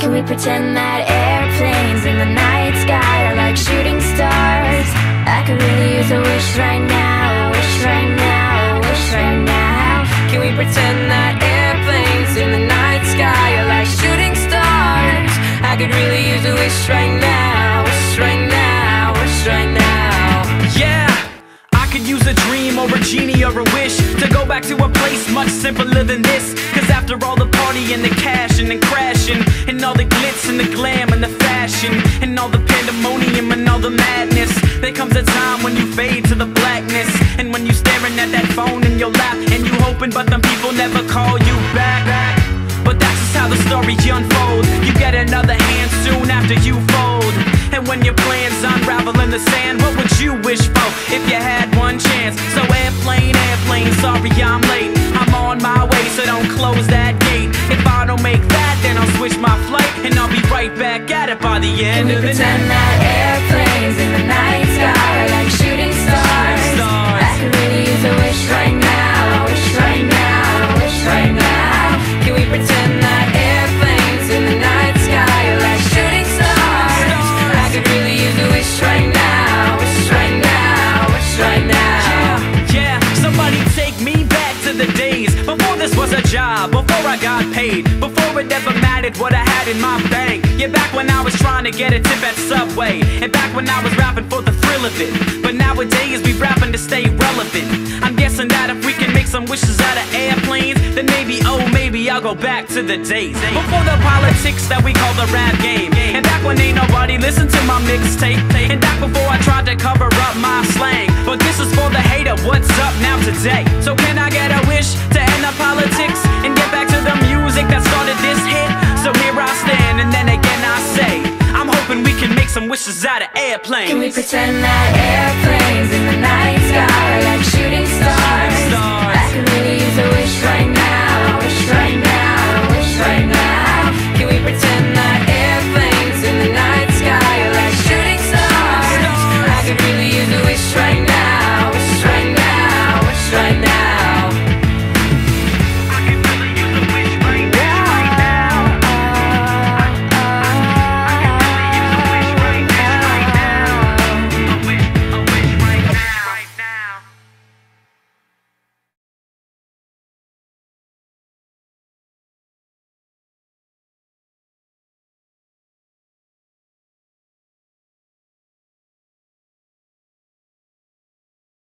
Can we pretend that airplanes in the night sky are like shooting stars? I could really use a wish right now, wish right now, wish right now. Can we pretend that airplanes in the night sky are like shooting stars? I could really use a wish right now, wish right now, wish right now. Yeah, I could use a dream or a genie or a wish to go back to a place much simpler than this. Cause after all the party and the cash and crashing, and all the glitz and the glam and the fashion, and all the pandemonium and all the madness, there comes a time when you fade to the blackness. And when you staring at that phone in your lap, and you hoping but them people never call you back. But that's just how the story unfolds. You get another hand soon after you fold. And when your plans unravel in the sand, what would you wish for if you had one chance? So airplane, airplane, sorry I'm late. I'm on my way, so don't close that gate. If I don't make that, then I'll switch my flight, and I'll be right back at it by the end of the night. Pretend that airplanes in the night sky are like shooting stars. I could really use a wish right now, wish right now, wish right now. Can we pretend that airplanes in the night sky are like shooting stars? I could really use a wish right now, wish right now, wish right now. Yeah, somebody take me back to the days before this was a job, before I got paid, before it ever mattered what I had in my bank. Yeah, back when I was trying to get a tip at Subway, and back when I was rapping for the thrill of it. But nowadays we rapping to stay relevant. I'm guessing that if we can make some wishes out of airplanes, then maybe, oh maybe I'll go back to the days before the politics that we call the rap game. And back when ain't nobody listened to my mixtape, and back before I tried to cover up my slang. But this is for the hater, what's up now today? So can I get a wish to end the politics and get back to the music that started this hit? So here I stand, and then again I say, I'm hoping we can make some wishes out of airplanes. Can we pretend that airplanes